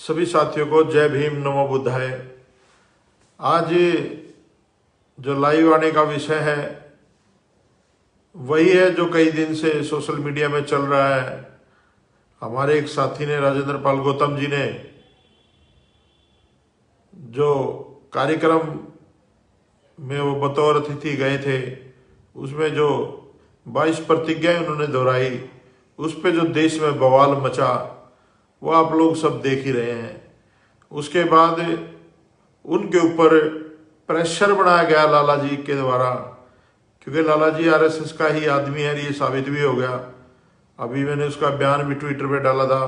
सभी साथियों को जय भीम, नमो बुद्धाय। आज जो लाइव आने का विषय है वही है जो कई दिन से सोशल मीडिया में चल रहा है। हमारे एक साथी ने, राजेंद्र पाल गौतम जी ने, जो कार्यक्रम में वो बतौर अतिथि गए थे उसमें जो 22 प्रतिज्ञाएं उन्होंने दोहराई, उस पे जो देश में बवाल मचा वो आप लोग सब देख ही रहे हैं। उसके बाद उनके ऊपर प्रेशर बनाया गया लाला जी के द्वारा, क्योंकि लाला जी आरएसएस का ही आदमी है, ये साबित भी हो गया। अभी मैंने उसका बयान भी ट्विटर पे डाला था,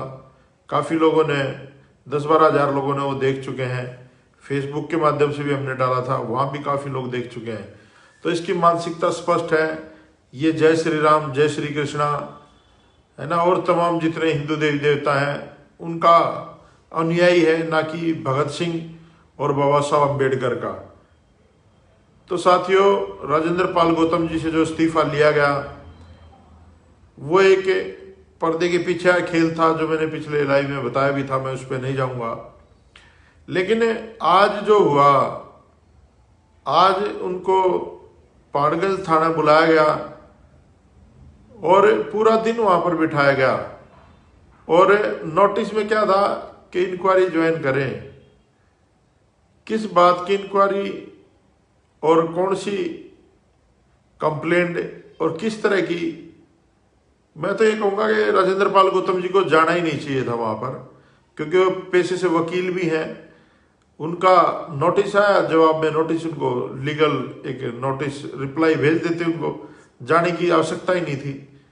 काफ़ी लोगों ने, 10-12 हज़ार लोगों ने वो देख चुके हैं। फेसबुक के माध्यम से भी हमने डाला था, वहाँ भी काफ़ी लोग देख चुके हैं। तो इसकी मानसिकता स्पष्ट है, ये जय श्री राम, जय श्री कृष्णा है ना, और तमाम जितने हिंदू देवी देवता हैं उनका अनुयायी है, ना कि भगत सिंह और बाबा साहब अम्बेडकर का। तो साथियों, राजेंद्र पाल गौतम जी से जो इस्तीफा लिया गया वो एक पर्दे के पीछे खेल था, जो मैंने पिछले लाइव में बताया भी था, मैं उस पर नहीं जाऊंगा। लेकिन आज जो हुआ, आज उनको पाड़गंज थाना बुलाया गया और पूरा दिन वहां पर बिठाया गया, और नोटिस में क्या था कि इंक्वायरी ज्वाइन करें। किस बात की इंक्वायरी और कौन सी कंप्लेंट और किस तरह की, मैं तो ये कहूँगा कि राजेंद्र पाल गौतम जी को जाना ही नहीं चाहिए था वहाँ पर, क्योंकि वो पेशे से वकील भी हैं। उनका नोटिस आया, जवाब में नोटिस, उनको लीगल एक नोटिस रिप्लाई भेज देते, उनको जाने की आवश्यकता ही नहीं थी।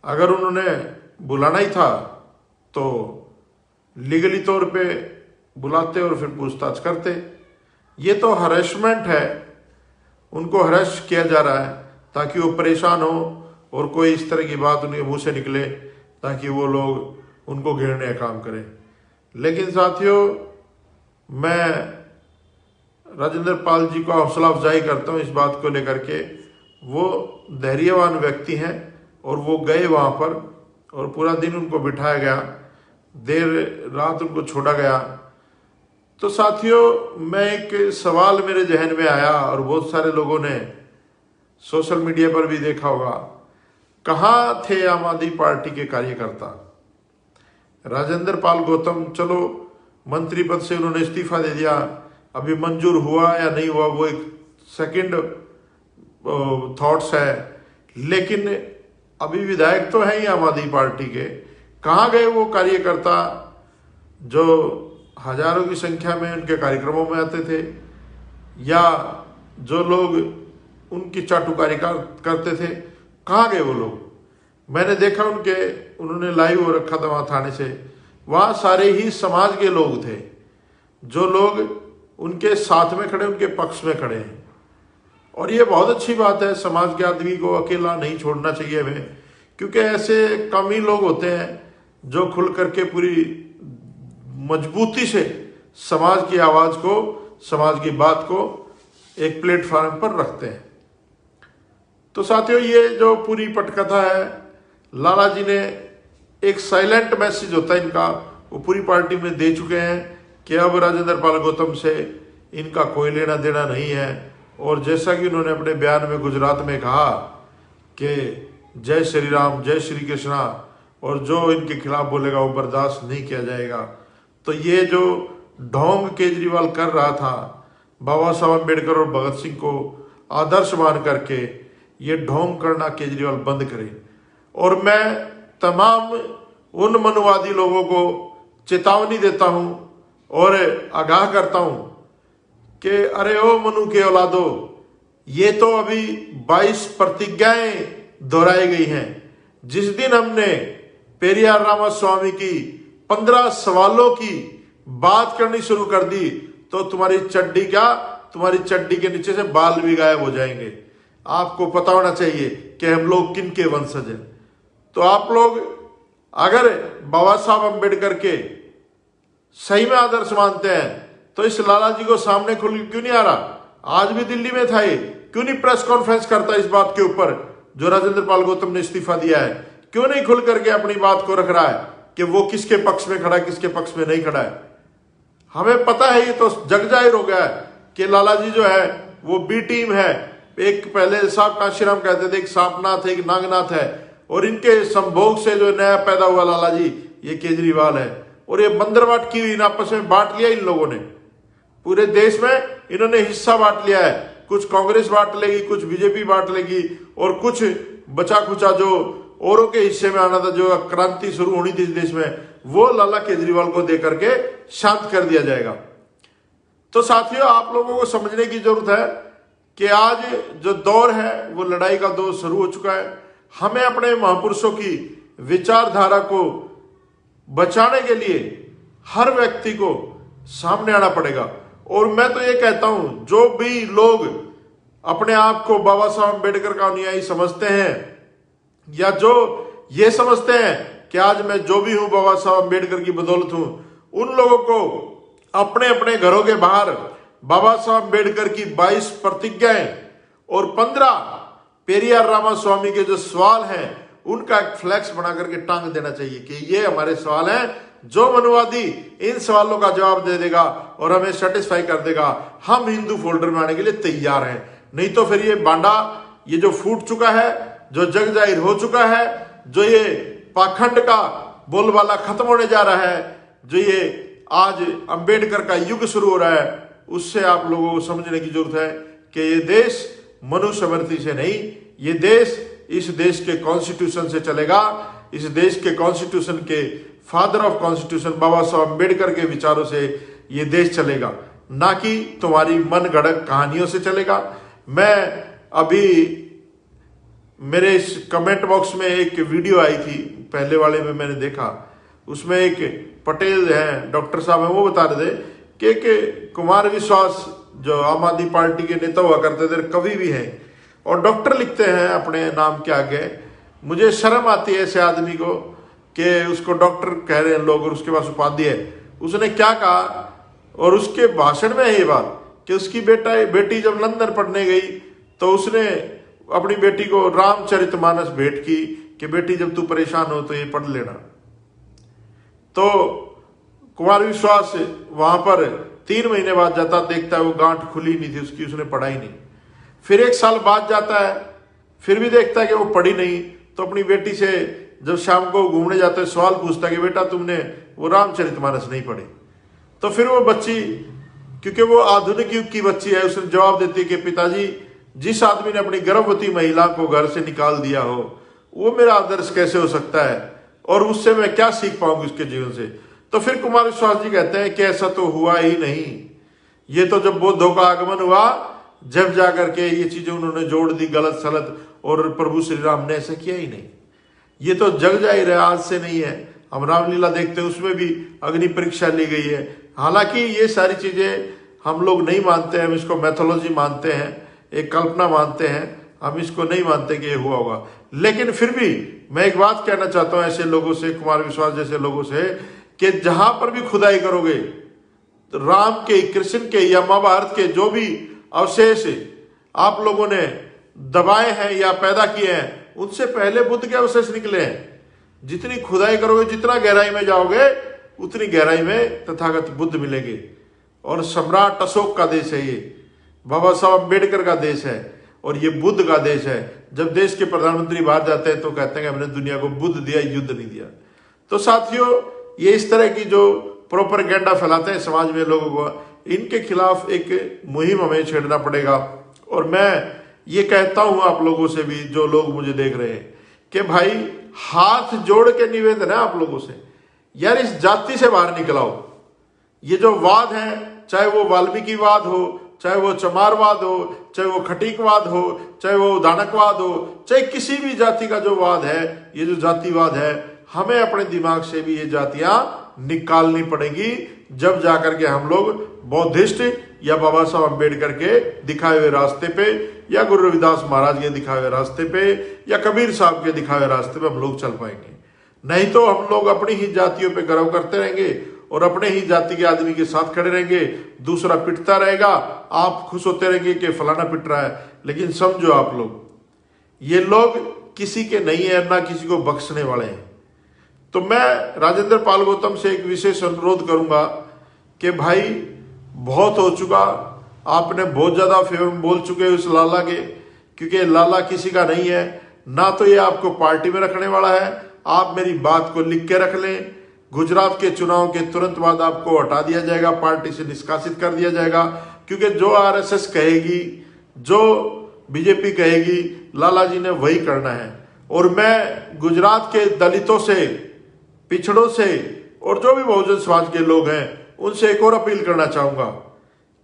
अगर उन्होंने बुलाना ही था तो लीगली तौर पे बुलाते और फिर पूछताछ करते। ये तो हरेसमेंट है, उनको हरेस किया जा रहा है ताकि वो परेशान हो और कोई इस तरह की बात उनके मुंह से निकले ताकि वो लोग उनको घेरने का काम करें। लेकिन साथियों, मैं राजेंद्र पाल जी को हौसला अफजाई करता हूँ इस बात को लेकर के। वो धैर्यवान व्यक्ति हैं और वो गए वहाँ पर और पूरा दिन उनको बिठाया गया, देर रात उनको छोड़ा गया। तो साथियों, मैं एक सवाल मेरे जहन में आया और बहुत सारे लोगों ने सोशल मीडिया पर भी देखा होगा, कहाँ थे आम आदमी पार्टी के कार्यकर्ता? राजेंद्र पाल गौतम, चलो मंत्री पद से उन्होंने इस्तीफा दे दिया, अभी मंजूर हुआ या नहीं हुआ वो एक सेकंड थॉट्स है, लेकिन अभी विधायक तो है ही आम आदमी पार्टी के। कहाँ गए वो कार्यकर्ता जो हजारों की संख्या में उनके कार्यक्रमों में आते थे, या जो लोग उनकी चाटुकारी करते थे? कहाँ गए वो लोग? मैंने देखा उन्होंने लाइव हो रखा था वहाँ थाने से, वहाँ सारे ही समाज के लोग थे, जो लोग उनके साथ में खड़े, उनके पक्ष में खड़े हैं। और ये बहुत अच्छी बात है, समाज के आदमी को अकेला नहीं छोड़ना चाहिए हमें, क्योंकि ऐसे कम ही लोग होते हैं जो खुल करके पूरी मजबूती से समाज की आवाज को, समाज की बात को एक प्लेटफॉर्म पर रखते हैं। तो साथियों, ये जो पूरी पटकथा है, लाला जी ने एक साइलेंट मैसेज होता है इनका, वो पूरी पार्टी में दे चुके हैं कि अब राजेंद्र पाल गौतम से इनका कोई लेना देना नहीं है। और जैसा कि उन्होंने अपने बयान में गुजरात में कहा कि जय श्री राम, जय श्री कृष्णा, और जो इनके खिलाफ बोलेगा वो बर्दाश्त नहीं किया जाएगा। तो ये जो ढोंग केजरीवाल कर रहा था, बाबा साहब अम्बेडकर और भगत सिंह को आदर्श मान करके, ये ढोंग करना केजरीवाल बंद करे। और मैं तमाम उन मनुवादी लोगों को चेतावनी देता हूं और आगाह करता हूं कि अरे ओ मनु के औलादो, ये तो अभी 22 प्रतिज्ञाएं दोहराई गई हैं। जिस दिन हमने पेरियार रामास्वामी की 15 सवालों की बात करनी शुरू कर दी तो तुम्हारी चड्डी के नीचे से बाल भी गायब हो जाएंगे। आपको पता होना चाहिए कि हम लोग किन के वंशज हैं। तो आप लोग अगर बाबा साहब अम्बेडकर के सही में आदर्श मानते हैं तो इस लाला जी को सामने खुल क्यों नहीं आ रहा? आज भी दिल्ली में था, ये क्यों नहीं प्रेस कॉन्फ्रेंस करता इस बात के ऊपर जो राजेंद्र पाल गौतम ने इस्तीफा दिया है? क्यों नहीं खुल करके अपनी बात को रख रहा है कि वो किसके पक्ष में खड़ा है, किसके पक्ष में नहीं खड़ा है? हमें पता है, ये तो जग जाहिर हो गया है कि लाला जी जो है वो बी टीम है। एक पहले साहब काशीराम कहते थे, एक सांपनाथ है, एक नागनाथ है, और इनके संभोग से जो नया पैदा हुआ लाला जी ये केजरीवाल है। और ये बंदरवाट की इन आपस में बांट लिया इन लोगों ने, पूरे देश में इन्होंने हिस्सा बांट लिया है। कुछ कांग्रेस बांट लेगी, कुछ बीजेपी बांट लेगी, और कुछ बचा खुचा जो औरों के हिस्से में आना था, जो क्रांति शुरू होनी थी इस देश में, वो लाला केजरीवाल को देकर के शांत कर दिया जाएगा। तो साथियों, आप लोगों को समझने की जरूरत है कि आज जो दौर है वो लड़ाई का दौर शुरू हो चुका है। हमें अपने महापुरुषों की विचारधारा को बचाने के लिए हर व्यक्ति को सामने आना पड़ेगा। और मैं तो ये कहता हूं, जो भी लोग अपने आप को बाबा साहब अम्बेडकर का अनुयायी समझते हैं, या जो ये समझते हैं कि आज मैं जो भी हूं बाबा साहब अम्बेडकर की बदौलत हूं, उन लोगों को अपने अपने घरों के बाहर बाबा साहब अम्बेडकर की 22 प्रतिज्ञाएं और 15 पेरियार रामास्वामी के जो सवाल हैं उनका एक फ्लैक्स बना करके टांग देना चाहिए कि ये हमारे सवाल हैं। जो मनुवादी इन सवालों का जवाब दे देगा और हमें सेटिस्फाई कर देगा, हम हिंदू फोल्डर में आने के लिए तैयार हैं। नहीं तो फिर ये बांडा, ये जो फूट चुका है, जो जग जाहिर हो चुका है, जो ये पाखंड का बोलबाला खत्म होने जा रहा है, जो ये आज अंबेडकर का युग शुरू हो रहा है, उससे आप लोगों को समझने की जरूरत है कि ये देश मनुस्मृति से नहीं, ये देश इस देश के कॉन्स्टिट्यूशन से चलेगा। इस देश के कॉन्स्टिट्यूशन के फादर ऑफ कॉन्स्टिट्यूशन बाबा साहब अम्बेडकर के विचारों से ये देश चलेगा, ना कि तुम्हारी मन गढ़ंत कहानियों से चलेगा। मैं अभी मेरे इस कमेंट बॉक्स में एक वीडियो आई थी, पहले वाले में मैंने देखा, उसमें एक पटेल हैं, डॉक्टर साहब हैं, वो बता रहे थे कि कुमार विश्वास जो आम आदमी पार्टी के नेता हुआ करते थे, कवि भी हैं और डॉक्टर लिखते हैं अपने नाम के आगे। मुझे शर्म आती है ऐसे आदमी को कि उसको डॉक्टर कह रहे हैं लोग और उसके पास उपाधि है। उसने क्या कहा, और उसके भाषण में है ये बात कि उसकी बेटी जब लंदन पढ़ने गई तो उसने अपनी बेटी को रामचरितमानस भेंट की कि बेटी जब तू परेशान हो तो ये पढ़ लेना। तो कुमार विश्वास वहां पर 3 महीने बाद जाता, देखता है वो गांठ खुली नहीं थी उसकी, उसने पढ़ा ही नहीं। फिर 1 साल बाद जाता है, फिर भी देखता है कि वो पढ़ी नहीं। तो अपनी बेटी से जब शाम को घूमने जाते हैं सवाल पूछता है कि बेटा तुमने वो रामचरितमानस नहीं पढ़ी। तो फिर वो बच्ची, क्योंकि वो आधुनिक युग की बच्ची है, उसने जवाब देती है कि पिताजी, जिस आदमी ने अपनी गर्भवती महिला को घर से निकाल दिया हो वो मेरा आदर्श कैसे हो सकता है, और उससे मैं क्या सीख पाऊंगी उसके जीवन से। तो फिर कुमार विश्वास जी कहते हैं कि ऐसा तो हुआ ही नहीं, ये तो जब बुद्धों का आगमन हुआ जब जाकर के ये चीजें उन्होंने जोड़ दी गलत सलत, और प्रभु श्री राम ने ऐसा किया ही नहीं। ये तो जग जाहिर है, आज से नहीं है। हम रामलीला देखते हैं, उसमें भी अग्नि परीक्षा ली गई है। हालांकि ये सारी चीजें हम लोग नहीं मानते हैं, हम इसको मैथोलॉजी मानते हैं, एक कल्पना मानते हैं, हम इसको नहीं मानते कि ये हुआ होगा। लेकिन फिर भी मैं एक बात कहना चाहता हूं ऐसे लोगों से, कुमार विश्वास जैसे लोगों से, कि जहां पर भी खुदाई करोगे तो राम के, कृष्ण के या महाभारत के जो भी अवशेष आप लोगों ने दबाए हैं या पैदा किए हैं, उनसे पहले बुद्ध के अवशेष निकले हैं। जितनी खुदाई करोगे, जितना गहराई में जाओगे, उतनी गहराई में तथागत बुद्ध मिलेंगे। और सम्राट अशोक का देश है ये, बाबा साहब अम्बेडकर का देश है, और ये बुद्ध का देश है। जब देश के प्रधानमंत्री बाहर जाते हैं तो कहते हैं कि हमने दुनिया को बुद्ध दिया, युद्ध नहीं दिया। तो साथियों, ये इस तरह की जो प्रोपेगेंडा फैलाते हैं समाज में लोगों को, इनके खिलाफ एक मुहिम हमें छेड़ना पड़ेगा। और मैं ये कहता हूं आप लोगों से भी, जो लोग मुझे देख रहे हैं, कि भाई हाथ जोड़ के निवेदन है आप लोगों से, यार इस जाति से बाहर निकल आओ। ये जो वाद है, चाहे वो वाल्मीकिवाद हो, चाहे वो चमारवाद हो, चाहे वो खटीकवाद हो, चाहे वो दानकवाद हो, चाहे किसी भी जाति का जो वाद है, ये जो जातिवाद है, हमें अपने दिमाग से भी ये जातियां निकालनी पड़ेगी। जब जाकर के हम लोग बौद्धिस्ट या बाबा साहब अम्बेडकर के दिखाए हुए रास्ते पे, या गुरु रविदास महाराज के दिखाए हुए रास्ते पे, या कबीर साहब के दिखाए हुए रास्ते पे हम लोग चल पाएंगे। नहीं तो हम लोग अपनी ही जातियों पे गर्व करते रहेंगे और अपने ही जाति के आदमी के साथ खड़े रहेंगे, दूसरा पिटता रहेगा, आप खुश होते रहेंगे कि फलाना पिट रहा है। लेकिन समझो आप लोग, ये लोग किसी के नहीं है, ना किसी को बख्शने वाले हैं। तो मैं राजेंद्र पाल गौतम से एक विशेष अनुरोध करूंगा कि भाई बहुत हो चुका, आपने बहुत ज्यादा फेवर में बोल चुके उस लाला के, क्योंकि लाला किसी का नहीं है, ना तो ये आपको पार्टी में रखने वाला है। आप मेरी बात को लिख के रख लें, गुजरात के चुनाव के तुरंत बाद आपको हटा दिया जाएगा, पार्टी से निष्कासित कर दिया जाएगा, क्योंकि जो आरएसएस कहेगी, जो बीजेपी कहेगी, लाला जी ने वही करना है। और मैं गुजरात के दलितों से, पिछड़ों से और जो भी बहुजन समाज के लोग हैं उनसे एक और अपील करना चाहूंगा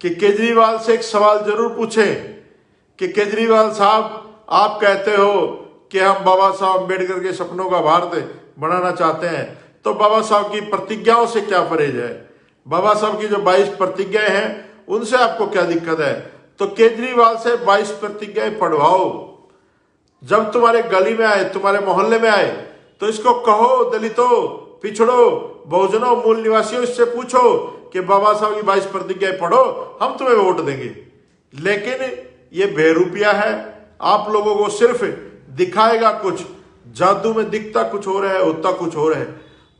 कि केजरीवाल से एक सवाल जरूर पूछें कि केजरीवाल साहब, आप कहते हो कि हम बाबा साहब अम्बेडकर के सपनों का भारत बनाना चाहते हैं, तो बाबा साहब की प्रतिज्ञाओं से क्या परहेज है? बाबा साहब की जो 22 प्रतिज्ञाएं हैं उनसे आपको क्या दिक्कत है? तो केजरीवाल से 22 प्रतिज्ञाएं पढ़वाओ। जब तुम्हारे गली में आए, तुम्हारे मोहल्ले में आए, तो इसको कहो, दलितों, पिछड़ो, बहुजनों, मूल निवासियों, इससे पूछो कि बाबा साहब की 22 प्रतिज्ञाएं पढ़ो, हम तुम्हें वोट देंगे। लेकिन ये बेरूपिया है, आप लोगों को सिर्फ दिखाएगा कुछ, जादू में दिखता कुछ हो रहा है, होता कुछ हो रहा है।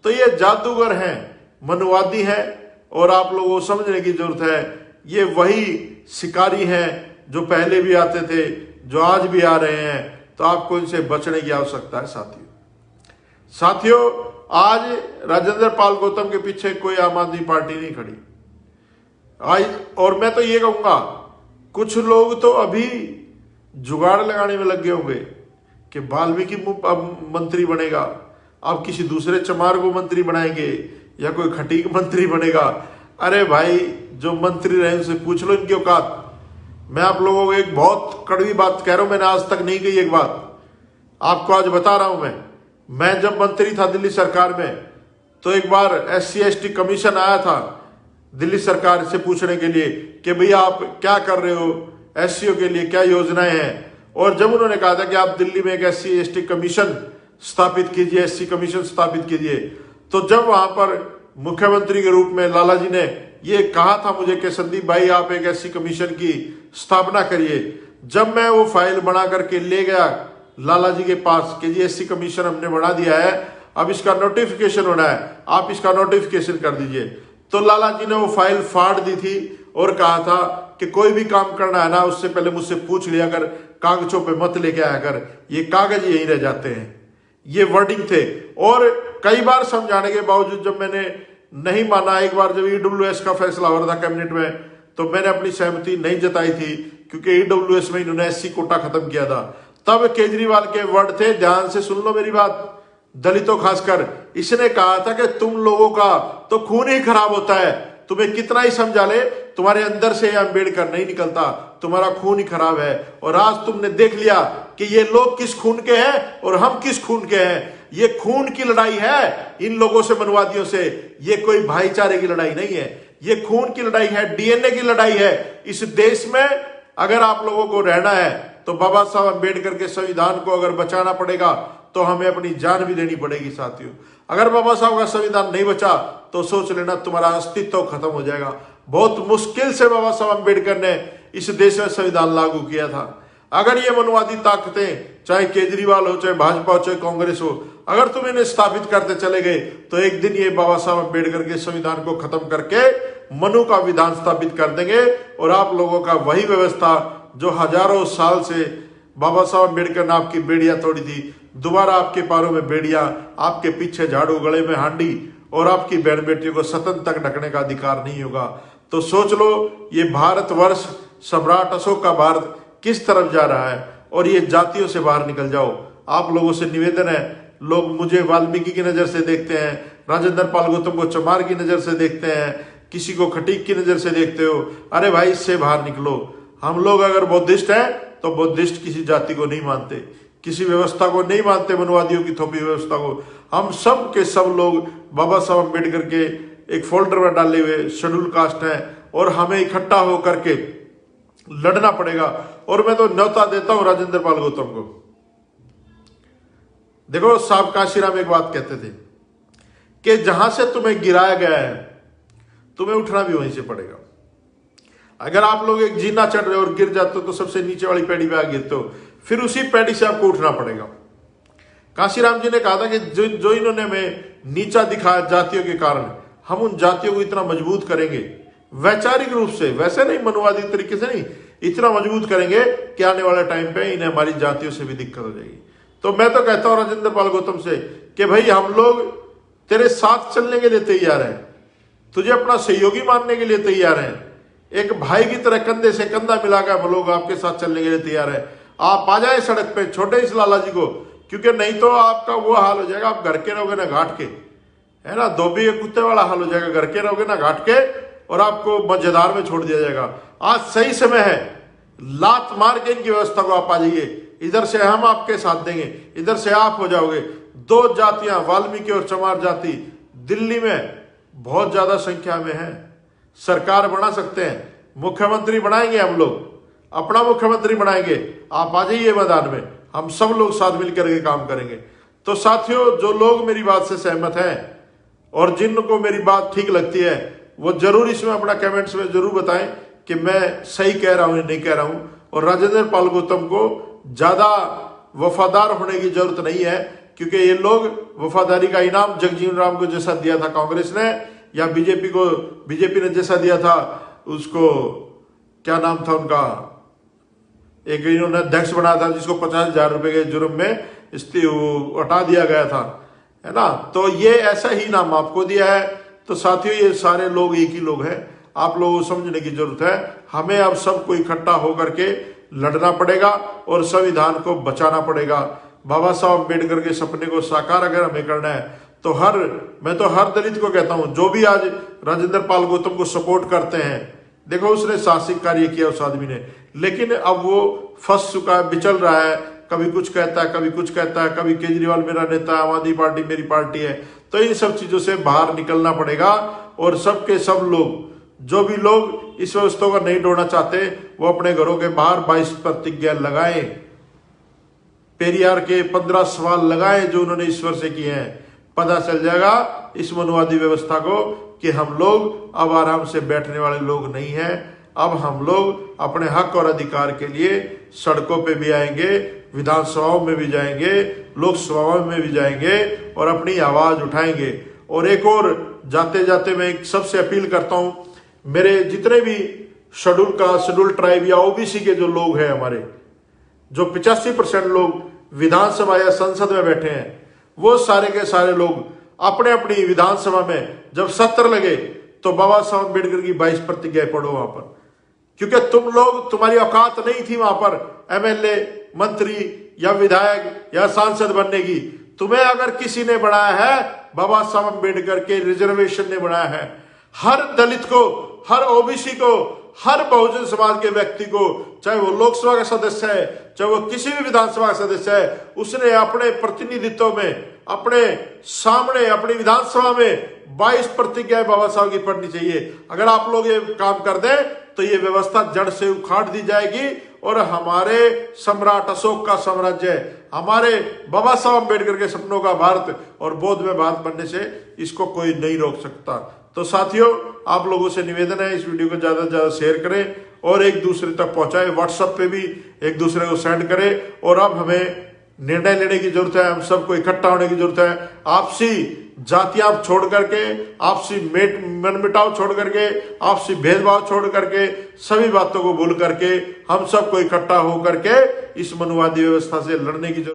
तो ये जादूगर हैं, मनुवादी हैं, और आप लोगों को समझने की जरूरत है, ये वही शिकारी हैं जो पहले भी आते थे, जो आज भी आ रहे हैं। तो आपको इनसे बचने की आवश्यकता है साथियों। आज राजेंद्र पाल गौतम के पीछे कोई आम आदमी पार्टी नहीं खड़ी आज। और मैं तो ये कहूंगा, कुछ लोग तो अभी जुगाड़ लगाने में लगे होंगे कि वाल्मीकि मंत्री बनेगा, आप किसी दूसरे चमार को मंत्री बनाएंगे, या कोई खटीक मंत्री बनेगा। अरे भाई, जो मंत्री रहे उनसे पूछ लो इनकी औकात। मैं आप लोगों को एक बहुत कड़वी बात कह रहा हूं, मैंने आज तक नहीं कही एक बात, आपको आज बता रहा हूं। मैं जब मंत्री था दिल्ली सरकार में, तो एक बार SC/ST कमीशन आया था दिल्ली सरकार से पूछने के लिए कि भैया आप क्या कर रहे हो, SCO के लिए क्या योजनाएं हैं। और जब उन्होंने कहा था कि आप दिल्ली में एक SC/ST कमीशन स्थापित कीजिए, SC कमीशन स्थापित कीजिए, तो जब वहां पर मुख्यमंत्री के रूप में लाला जी ने ये कहा था मुझे कि संदीप भाई आप एक SC कमीशन की स्थापना करिए, जब मैं वो फाइल बना करके ले गया लाला जी के पास कि जी SC कमीशन हमने बना दिया है, अब इसका नोटिफिकेशन होना है, आप इसका नोटिफिकेशन कर दीजिए, तो लाला जी ने वो फाइल फाड़ दी थी और कहा था कि कोई भी काम करना है ना, उससे पहले मुझसे पूछ लिया कर, कागजों पे मत लेके आया कर, ये कागज यहीं रह जाते हैं। ये वर्डिंग थे। और कई बार समझाने के बावजूद जब मैंने नहीं माना, एक बार जब EWS का फैसला हो रहा था कैबिनेट में, तो मैंने अपनी सहमति नहीं जताई थी, क्योंकि EWS में इन्होंने SC कोटा खत्म किया था। तब केजरीवाल के वर्ड थे, ध्यान से सुन लो मेरी बात, दलितों खासकर, इसने कहा था कि तुम लोगों का तो खून ही खराब होता है, तुम्हें कितना ही समझा ले, तुम्हारे अंदर से अम्बेडकर नहीं निकलता, तुम्हारा खून ही खराब है। और आज तुमने देख लिया कि ये लोग किस खून के हैं और हम किस खून के हैं। ये खून की लड़ाई है इन लोगों से, मनवादियों से, ये कोई भाईचारे की लड़ाई नहीं है, ये खून की लड़ाई है, DNA की लड़ाई है। इस देश में अगर आप लोगों को रहना है तो बाबा साहब अम्बेडकर के संविधान को अगर बचाना पड़ेगा तो हमें अपनी जान भी देनी पड़ेगी साथियों। अगर बाबा साहब का संविधान नहीं बचा तो सोच लेना तुम्हारा अस्तित्व खत्म हो जाएगा। बहुत मुश्किल से बाबा साहब अम्बेडकर ने इस देश में संविधान लागू किया था। अगर ये मनवादी ताकतें, चाहे केजरीवाल हो, चाहे भाजपा हो, चाहे कांग्रेस हो, अगर तुम इन्हें स्थापित करते चले गए तो एक दिन ये बाबा साहब अम्बेडकर के संविधान को खत्म करके मनु का विधान स्थापित कर देंगे। और आप लोगों का वही व्यवस्था जो हजारों साल से बाबा साहब अम्बेडकर ने आपकी बेड़ियां तोड़ी थी, दोबारा आपके पैरों में बेड़ियां, आपके पीछे झाड़ू, गले में हांडी, और आपकी बहन बेटियों को सतन तक ढकने का अधिकार नहीं होगा। तो सोच लो, ये भारतवर्ष, सम्राट अशोक का भारत किस तरफ जा रहा है। और ये जातियों से बाहर निकल जाओ। आप लोगों से निवेदन है, लोग मुझे वाल्मीकि की नजर से देखते हैं, राजेंद्र पाल गौतम को चमार की नजर से देखते हैं, किसी को खटीक की नजर से देखते हो। अरे भाई, इससे बाहर निकलो। हम लोग अगर बौद्धिस्ट हैं तो बौद्धिस्ट किसी जाति को नहीं मानते, किसी व्यवस्था को नहीं मानते, मनवादियों की थोपी व्यवस्था को। हम सब के सब लोग बाबा साहब अम्बेडकर के एक फोल्डर में डाले हुए शेड्यूल कास्ट हैं, और हमें इकट्ठा होकर के लड़ना पड़ेगा। और मैं तो न्योता देता हूं राजेंद्र पाल गौतम को। देखो, साहब काशीराम एक बात कहते थे कि जहां से तुम्हें गिराया गया है तुम्हें उठना भी वहीं से पड़ेगा। अगर आप लोग एक जीना चढ़ रहे हो और गिर जाते हो तो सबसे नीचे वाली पैड़ी पे आ गिरते हो, फिर उसी पैड़ी से आपको उठना पड़ेगा। काशीराम जी ने कहा था कि जो इन्होंने हमें नीचा दिखाया जातियों के कारण, हम उन जातियों को इतना मजबूत करेंगे, वैचारिक रूप से, वैसे नहीं मनुवादी तरीके से नहीं, इतना मजबूत करेंगे कि आने वाले टाइम पे इन्हें हमारी जातियों से भी दिक्कत हो जाएगी। तो मैं तो कहता हूं राजेंद्र पाल गौतम से कि भाई हम लोग तेरे साथ चलने के लिए तैयार हैं, तुझे अपना सहयोगी मानने के लिए तैयार हैं, एक भाई की तरह कंधे से कंधा मिलाकर हम लोग आपके साथ चलने के लिए तैयार है। आप आ जाए सड़क पे, छोटे इस लाला जी को, क्योंकि नहीं तो आपका वो हाल हो जाएगा, आप घर के रहोगे ना घाट के, है ना, धोबी के कुत्ते वाला हाल हो जाएगा, घर के रहोगे ना घाट के, और आपको मजेदार में छोड़ दिया जाएगा। आज सही समय है, लात मार के इनकी व्यवस्था को आप आ जाइए, इधर से हम आपके साथ देंगे, इधर से आप हो जाओगे। दो जातियां, वाल्मीकि और चमार जाति, दिल्ली में बहुत ज्यादा संख्या में है, सरकार बना सकते हैं, मुख्यमंत्री बनाएंगे, हम लोग अपना मुख्यमंत्री बनाएंगे। आप आ जाइए मैदान में, हम सब लोग साथ मिलकर के काम करेंगे। तो साथियों, जो लोग मेरी बात से सहमत हैं और जिनको मेरी बात ठीक लगती है, वो जरूर इसमें अपना कमेंट्स में जरूर बताएं कि मैं सही कह रहा हूं या नहीं कह रहा हूं। और राजेंद्र पाल गौतम को ज्यादा वफादार होने की जरूरत नहीं है, क्योंकि ये लोग वफादारी का इनाम जगजीवन राम को जैसा दिया था कांग्रेस ने, या बीजेपी ने जैसा दिया था उसको, क्या नाम था उनका, एक इन्होंने अध्यक्ष बनाया था जिसको 50,000 रुपए के जुर्म में हटा दिया गया था, है ना। तो ये ऐसा ही नाम आपको दिया है। तो साथियों, ये सारे लोग एक ही लोग हैं, आप लोगों को समझने की जरूरत है। हमें अब सबको इकट्ठा होकर के लड़ना पड़ेगा और संविधान को बचाना पड़ेगा। बाबा साहब अम्बेडकर के सपने को साकार अगर हमें करना है तो मैं तो हर दलित को कहता हूं, जो भी आज राजेंद्र पाल गौतम को सपोर्ट करते हैं, देखो उसने साहसिक कार्य किया उस आदमी ने, लेकिन अब वो फंस चुका है, बिचल रहा है, कभी कुछ कहता है, कभी कुछ कहता है, कभी केजरीवाल मेरा नेता, आम आदमी पार्टी मेरी पार्टी है। तो इन सब चीजों से बाहर निकलना पड़ेगा और सबके सब लोग, जो भी लोग इस व्यवस्था को नहीं तोड़ना चाहते, वो अपने घरों के बाहर 22 प्रतिज्ञा लगाएं, पेरियार के 15 सवाल लगाएं जो उन्होंने ईश्वर से किए हैं। पता चल जाएगा इस मनुवादी व्यवस्था को कि हम लोग अब आराम से बैठने वाले लोग नहीं हैं। अब हम लोग अपने हक और अधिकार के लिए सड़कों पे भी आएंगे, विधानसभाओं में भी जाएंगे, लोकसभाओं में भी जाएंगे और अपनी आवाज उठाएंगे। और एक और जाते जाते मैं एक सबसे अपील करता हूं, मेरे जितने भी शेड्यूल ट्राइब या ओबीसी के जो लोग हैं हमारे, जो 85% लोग विधानसभा या संसद में बैठे हैं, वो सारे के सारे लोग अपने अपनी विधानसभा में जब सत्र लगे तो बाबा साहब अम्बेडकर की 22 प्रतिज्ञाएं पढ़ो वहां पर, क्योंकि तुम लोग, तुम्हारी औकात नहीं थी वहां पर एमएलए, मंत्री या विधायक या सांसद बनने की। तुम्हें अगर किसी ने बनाया है, बाबा साहब अम्बेडकर के रिजर्वेशन ने बनाया है। हर दलित को, हर ओबीसी को, हर बहुजन समाज के व्यक्ति को, चाहे वो लोकसभा का सदस्य है, चाहे वो किसी भी विधानसभा का सदस्य है, उसने अपने प्रतिनिधित्व में, अपने सामने, अपनी विधानसभा में 22 प्रतिज्ञाएं बाबा साहब की पढ़नी चाहिए। अगर आप लोग ये काम कर दें तो ये व्यवस्था जड़ से उखाड़ दी जाएगी और हमारे सम्राट अशोक का साम्राज्य, हमारे बाबा साहब अम्बेडकर के सपनों का भारत और बौद्ध में भारत बनने से इसको कोई नहीं रोक सकता। तो साथियों, आप लोगों से निवेदन है, इस वीडियो को ज्यादा से ज्यादा शेयर करें और एक दूसरे तक पहुंचाएं, व्हाट्सएप पे भी एक दूसरे को सेंड करें। और अब हमें निर्णय लेने की जरूरत है, हम सबको इकट्ठा होने की जरूरत है। आपसी जातियां छोड़ करके, आपसी मनमुटाव छोड़ करके, आपसी भेदभाव छोड़ करके, सभी बातों को भूल करके हम सबको इकट्ठा होकर के इस मनुवादी व्यवस्था से लड़ने की जरूरत